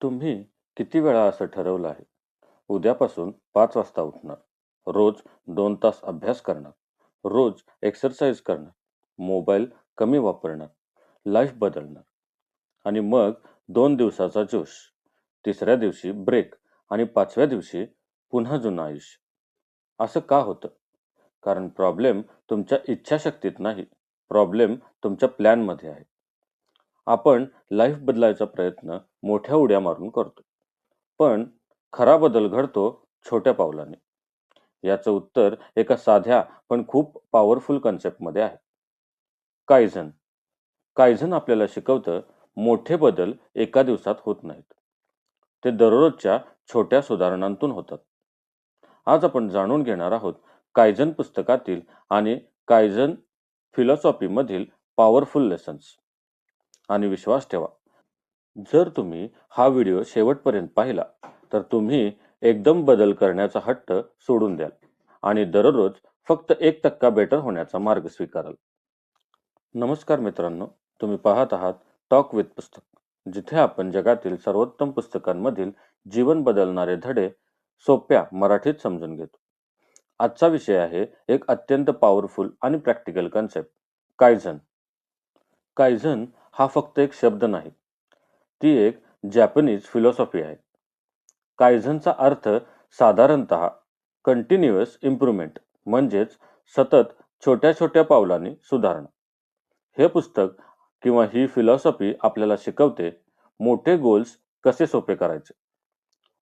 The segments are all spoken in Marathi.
तुम्ही किती वेळा असं ठरवलं आहे, उद्यापासून 5 वाजता उठणार, रोज 2 तास अभ्यास करणार, रोज एक्सरसाइज करणार, मोबाईल कमी वापरणार, लाईफ बदलणार आणि मग 2 दिवसाचा जोश, तिसऱ्या दिवशी ब्रेक आणि 5व्या दिवशी पुन्हा जुनं आयुष्य. असं का होतं? कारण प्रॉब्लेम तुमच्या इच्छाशक्तीत नाही, प्रॉब्लेम तुमच्या प्लॅनमध्ये आहे. आपण लाईफ बदलायचा प्रयत्न मोठ्या उड्या मारून करतो. पण खरा बदल घडतो छोट्या पावलांनी. याचं उत्तर एका साध्या पण खूप पॉवरफुल कन्सेप्टमध्ये आहे. कायझन. कायझन आपल्याला शिकवतं मोठे बदल एका दिवसात होत नाहीत. ते दररोजच्या छोट्या सुधारणांतून होतात. आज आपण जाणून घेणार आहोत कायझन पुस्तकातील आणि कायझन फिलॉसॉफीमधील पॉवरफुल लेसन्स. आणि विश्वास ठेवा, जर तुम्ही हा व्हिडिओ शेवटपर्यंत पाहिला तर तुम्ही एकदम बदल करण्याचा हट्ट सोडून द्याल आणि दररोज फक्त 1% बेटर होण्याचा मार्ग स्वीकाराल. नमस्कार मित्रांनो, तुम्ही पाहत आहात टॉक विथ पुस्तक, जिथे आपण जगातील सर्वोत्तम पुस्तकांमधील जीवन बदलणारे धडे सोप्या मराठीत समजून घेतो. आजचा विषय आहे एक अत्यंत पॉवरफुल आणि प्रॅक्टिकल कन्सेप्ट, कायझन. कायझन हा फक्त एक शब्द नाही, ती एक जॅपनीज फिलॉसॉफी आहे. कायझनचा अर्थ साधारणतः कंटिन्युअस इम्प्रूव्हमेंट म्हणजेच सतत छोट्या छोट्या पावलांनी सुधारणा. हे पुस्तक किंवा ही फिलॉसॉफी आपल्याला शिकवते मोठे गोल्स कसे सोपे करायचे,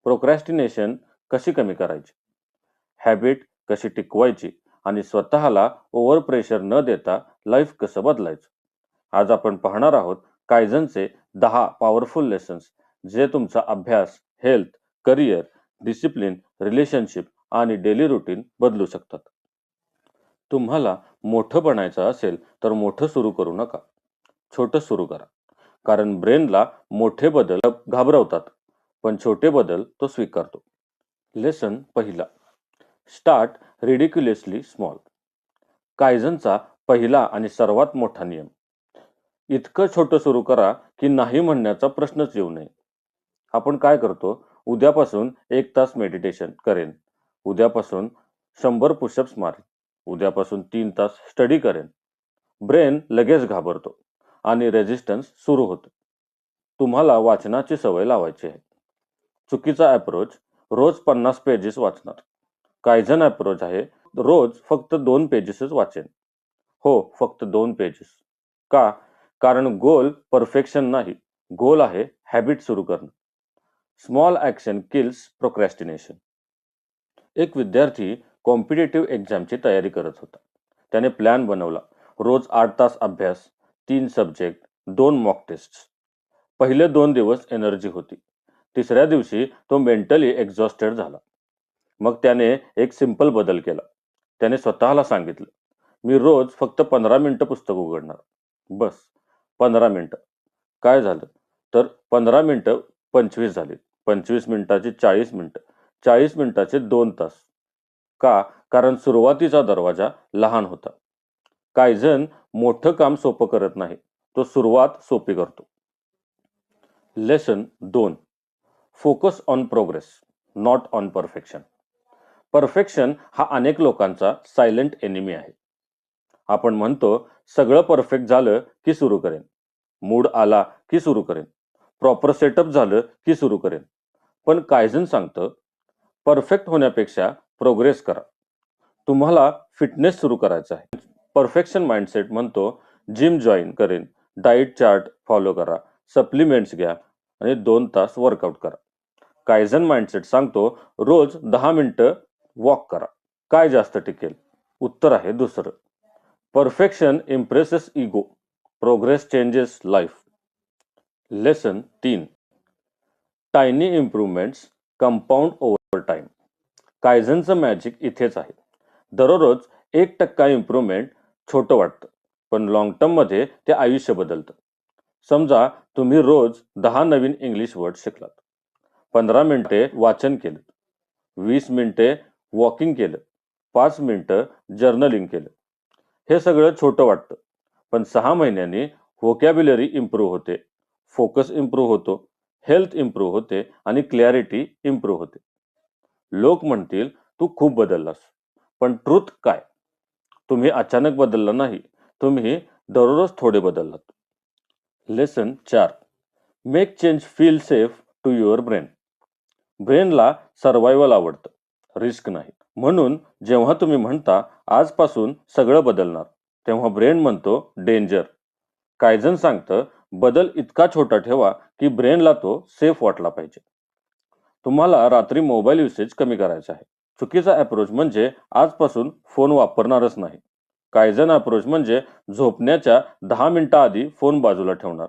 प्रोक्रॅस्टिनेशन कशी कमी करायची, हॅबिट कशी टिकवायची आणि स्वतःला ओव्हर प्रेशर न देता लाईफ कसं बदलायचं. आज आपण पाहणार आहोत कायझनचे 10 पॉवरफुल लेसन्स, जे तुमचा अभ्यास, हेल्थ, करिअर, डिसिप्लिन, रिलेशनशिप आणि डेली रुटीन बदलू शकतात. तुम्हाला मोठं बनायचं असेल तर मोठं सुरू करू नका, छोटं सुरू करा. कारण ब्रेनला मोठे बदल घाबरवतात, पण छोटे बदल तो स्वीकारतो. लेसन पहिला, स्टार्ट रिडिक्युलसली स्मॉल. कायझनचा पहिला आणि सर्वात मोठा नियम, इतकं छोटं सुरू करा की नाही म्हणण्याचा प्रश्नच येऊ नये. आपण काय करतो, उद्यापासून 1 तास मेडिटेशन करेन, उद्यापासून 100 पुशअप्स मारेन, उद्यापासून 3 तास स्टडी करेन. ब्रेन लगेच घाबरतो आणि रेजिस्टन्स सुरू होतो. तुम्हाला वाचनाची सवय लावायची आहे. चुकीचा अप्रोच, रोज 50 पेजेस वाचणार. कायझन अप्रोच आहे, रोज फक्त 2 पेजेसच वाचेन. हो, फक्त 2 पेजेस. का? कारण गोल परफेक्शन नाही, गोल आहे हॅबिट सुरू करणं. Small action kills procrastination. एक विद्यार्थी कॉम्पिटेटिव्ह एक्झामची तयारी करत होता. त्याने प्लॅन बनवला, रोज 8 तास अभ्यास, 3 सब्जेक्ट, 2 मॉक टेस्ट. पहिले 2 दिवस एनर्जी होती. तिसऱ्या दिवशी तो मेंटली एक्झॉस्टेड झाला. मग त्याने एक सिंपल बदल केला. त्याने स्वतःला सांगितलं, मी रोज फक्त 15 मिनिटं पुस्तक उघडणार. बस 15 मिनिटं. काय झालं? तर 15 मिनिटं 25 झाली, 25 मिनिटाची 40 मिनिटं, 40 मिनिटाचे 2 तास. का? कारण सुरुवातीचा दरवाजा लहान होता. कायझन मोठं काम सोपं करत नाही, तो सुरुवात सोपी करतो. Lesson 2, focus on progress, not on perfection. Perfection हा अनेक लोकांचा सायलेंट एनिमी आहे. आपण म्हणतो, सगळं परफेक्ट झालं की सुरू करेन, मूड आला की सुरू करेन, प्रॉपर सेटअप झालं की सुरू करेन. पण कायझन सांगतं, परफेक्ट होण्यापेक्षा प्रोग्रेस करा. तुम्हाला फिटनेस सुरू करायचा आहे, परफेक्शन माइंडसेट म्हणतो जिम जॉईन करेन, डाएट चार्ट फॉलो करा, सप्लिमेंट्स घ्या आणि 2 तास वर्कआउट करा. कायझन माइंडसेट सांगतो रोज 10 मिनिटं वॉक करा. काय जास्त टिकेल? उत्तर आहे दुसरं. Perfection impresses ego, progress changes life. Lesson 3, tiny improvements compound over time. कायझनचं मॅजिक इथेच आहे. दररोज 1% इम्प्रूव्हमेंट छोटं वाटतं, पण लॉंग टर्ममध्ये ते आयुष्य बदलतं. समजा तुम्ही रोज 10 नवीन इंग्लिश वर्ड शिकलात, 15 मिनिटे वाचन केलं, 20 मिनिटे वॉकिंग केलं, 5 मिनिटं जर्नलिंग केलं. हे सगळं छोटं वाटतं, पण 6 महिन्यांनी व्होकॅब्युलरी इम्प्रूव्ह होते, फोकस इम्प्रूव्ह होतो, हेल्थ इम्प्रूव्ह होते आणि क्लॅरिटी इम्प्रूव्ह होते. लोक म्हणतील तू खूप बदललास, पण ट्रूथ काय? तुम्ही अचानक बदलला नाही, तुम्ही दररोज थोडे बदललात. Lesson 4. Make change feel safe to your brain. ब्रेनला सर्वायवल आवडतं, रिस्क नाही. म्हणून जेव्हा तुम्ही म्हणता आजपासून सगळं बदलणार, तेव्हा ब्रेन म्हणतो डेंजर. कायझन सांगतं बदल इतका छोटा ठेवा की ब्रेनला तो सेफ वाटला पाहिजे. तुम्हाला रात्री मोबाईल युसेज कमी करायचा आहे. चुकीचा अप्रोच म्हणजे आजपासून फोन वापरणारच नाही. कायझन अप्रोच म्हणजे झोपण्याच्या 10 मिनिटाआधी फोन बाजूला ठेवणार.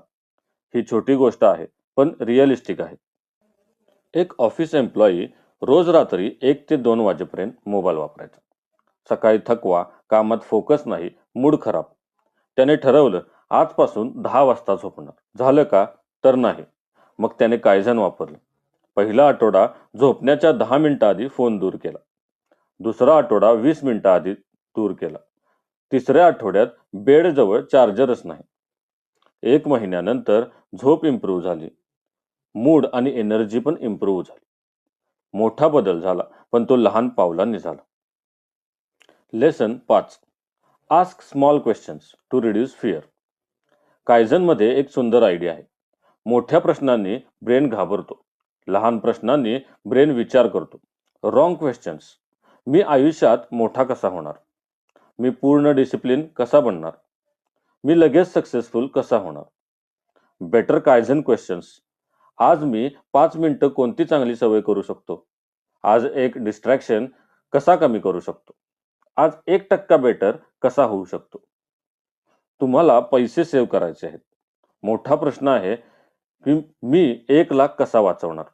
ही छोटी गोष्ट आहे, पण रिअलिस्टिक आहे. एक ऑफिस एम्प्लॉई रोज रात्री 1 ते 2 वाजेपर्यंत मोबाईल वापरायचा. सकाळी थकवा, कामात फोकस नाही, मूड खराब. त्याने ठरवलं आजपासून 10 वाजता झोपणार. झालं का? तर नाही. मग त्याने कायझन वापरलं. पहिला आठवडा झोपण्याच्या 10 मिनिटाआधी फोन दूर केला. दुसरा आठवडा 20 मिनिटाआधी दूर केला. तिसऱ्या आठवड्यात बेडजवळ चार्जरच नाही. 1 महिन्यानंतर झोप इम्प्रूव्ह झाली. मूड आणि एनर्जी पण इम्प्रूव्ह झाली. मोठा बदल झाला, पण तो लहान पावलांनी झाला. Lesson 5. Ask small questions to reduce fear. कायझनमध्ये एक सुंदर आयडिया आहे. मोठ्या प्रश्नांनी ब्रेन घाबरतो, लहान प्रश्नांनी ब्रेन विचार करतो. Wrong questions. मी आयुष्यात मोठा कसा होणार? मी पूर्ण डिसिप्लिन कसा बनणार? मी लगेच सक्सेसफुल कसा होणार? Better Kaizen questions. आज मी 5 मिनिटं कोणती चांगली सवय करू शकतो? आज एक डिस्ट्रॅक्शन कसा कमी करू शकतो? आज 1% बेटर कसा होऊ शकतो? तुम्हाला पैसे सेव्ह करायचे आहेत. मोठा प्रश्न आहे की मी 1 लाख कसा वाचवणार?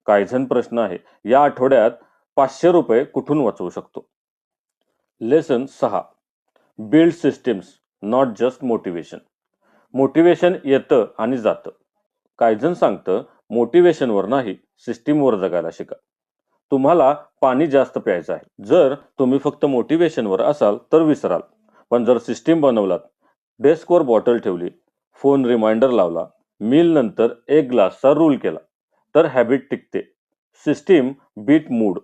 कायझन प्रश्न आहे या आठवड्यात 500 रुपये कुठून वाचवू शकतो? Lesson 6. Build systems, not just motivation. Motivation येतं आणि जातं. कायझन सांगतं मोटिवेशनवर नाही, सिस्टीमवर जगायला शिका. तुम्हाला पाणी जास्त प्यायचं आहे. जर तुम्ही फक्त मोटिवेशनवर असाल तर विसराल. पण जर सिस्टीम बनवलात, डेस्कवर बॉटल ठेवली, फोन रिमाइंडर लावला, मील नंतर 1 ग्लासचा रूल केला, तर हॅबिट टिकते. System beat mood.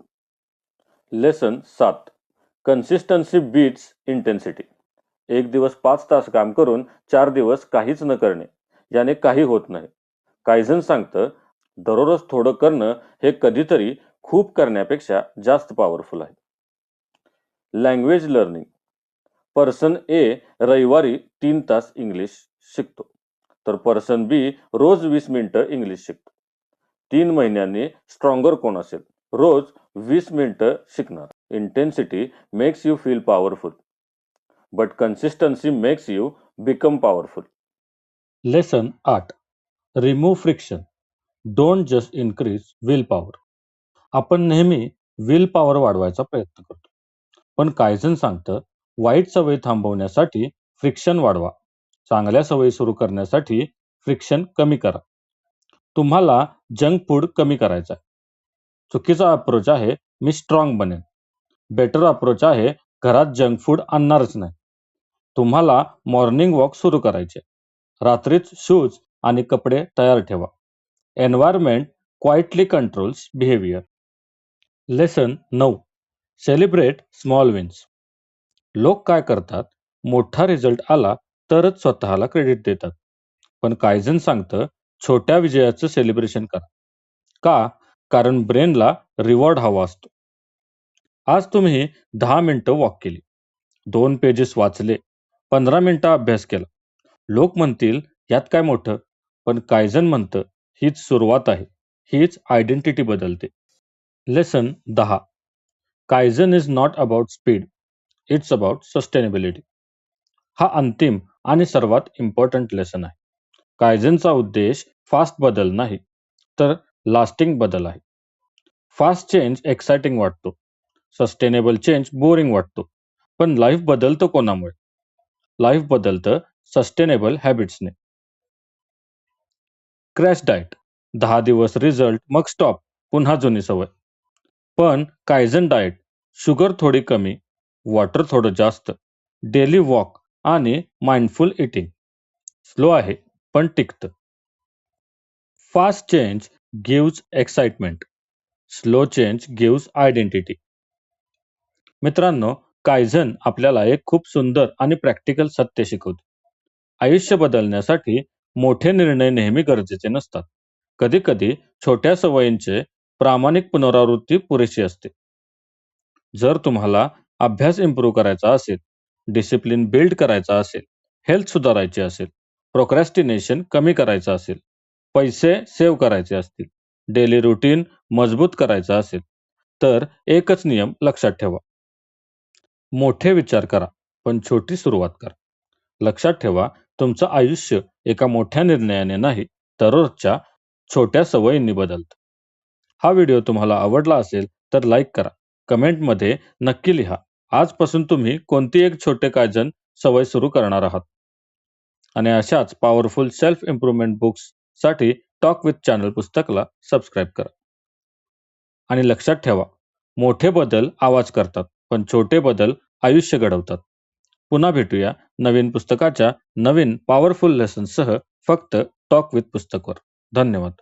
Lesson 7. Consistency beats intensity. 1 दिवस 5 तास काम करून 4 दिवस काहीच न करणे, याने काही होत नाही. कायझन सांगतं दररोज थोडं करणं हे कधीतरी खूप करण्यापेक्षा जास्त पॉवरफुल आहे. Language learning. पर्सन ए रविवारी 3 तास इंग्लिश शिकतो, तर पर्सन बी रोज 20 मिनिटं इंग्लिश शिकतो. 3 महिन्यांनी स्ट्रॉंगर कोण असेल? रोज 20 मिनिटं शिकणार. Intensity makes you feel powerful, but consistency makes you become powerful. Lesson 8. Remove friction, don't just increase will power. आपण नेहमी विल पॉवर वाढवायचा प्रयत्न करतो, पण कायझन सांगतं वाईट सवयी थांबवण्यासाठी फ्रिक्शन वाढवा, चांगल्या सवयी सुरू करण्यासाठी फ्रिक्शन कमी करा. तुम्हाला जंक फूड कमी करायचं आहे. चुकीचा अप्रोच आहे मी स्ट्रॉंग बनेन. बेटर अप्रोच आहे घरात जंक फूड आणणारच नाही. तुम्हाला मॉर्निंग वॉक सुरू करायचे. रात्रीच शूज आणि कपडे तयार ठेवा. Environment quietly controls behaviour. Lesson 9. Celebrate small wins. लोक काय करतात? मोठा रिझल्ट आला तरच स्वतःला क्रेडिट देतात. पण कायझन सांगतं छोट्या विजयाचं सेलिब्रेशन करा. का? कारण ब्रेनला रिवॉर्ड हवा असतो. आज तुम्ही 10 मिनिटं वॉक केली, 2 पेजेस वाचले, 15 मिनिटं अभ्यास केला. लोक म्हणतील यात काय मोठं? पण कायझन म्हणतं हीच सुरुवात आहे, हीच आयडेंटिटी बदलते. Lesson 10. Kaizen is not about speed, it's about sustainability. हा अंतिम आणि सर्वात इम्पॉर्टंट लेसन आहे. कायझनचा उद्देश फास्ट बदल नाही, तर लास्टिंग बदल आहे. फास्ट चेंज एक्साइटिंग वाटतो, सस्टेनेबल चेंज बोरिंग वाटतो. पण लाईफ बदलतं कोणामुळे? लाईफ बदलतं सस्टेनेबल हॅबिट्सने. क्रॅश डाएट, 10 दिवस रिझल्ट, मग स्टॉप, पुन्हा जुनी सवय. पण कायझन डाएट, शुगर थोडी कमी, वॉटर थोडं जास्त, डेली वॉक आणि माइंडफुल इटिंग. स्लो आहे पण टिकतं. Fast change gives excitement, slow change gives identity. मित्रांनो, कायझन आपल्याला एक खूप सुंदर आणि प्रॅक्टिकल सत्य शिकवते. आयुष्य बदलण्यासाठी मोठे निर्णय नेहमी गरजेचे नसतात. कधी-कधी छोट्या सवयींचे प्रामाणिक पुनरावृत्ती पुरेशी असते. जर तुम्हाला अभ्यास इम्प्रूव्ह करायचा असेल, डिसिप्लिन बिल्ड करायचा असेल, हेल्थ सुधारायची असेल, प्रोक्रॅस्टिनेशन कमी करायचं असेल, पैसे सेव्ह करायचे असतील, डेली रुटीन मजबूत करायचं असेल, तर एकच नियम लक्षात ठेवा. मोठे विचार करा, पण छोटी सुरुवात करा. लक्षात ठेवा, तुमचं आयुष्य एका मोठ्या निर्णयाने नाही, तर रोजच्या छोट्या सवयींनी बदलतं. हा व्हिडिओ तुम्हाला आवडला असेल तर लाईक करा. कमेंटमध्ये नक्की लिहा. आजपासून तुम्ही कोणती एक छोटे कायजन सवय सुरू करणार आहात. आणि अशाच पॉवरफुल सेल्फ इम्प्रूव्हमेंट बुक्ससाठी टॉक विथ चॅनल पुस्तकाला सबस्क्राईब करा. आणि लक्षात ठेवा, मोठे बदल आवाज करतात, पण छोटे बदल आयुष्य घडवतात. पुन्हा भेटूया नवीन पुस्तकाच्या नवीन पॉवरफुल लेसन्ससह, फक्त टॉक विथ पुस्तकवर. धन्यवाद.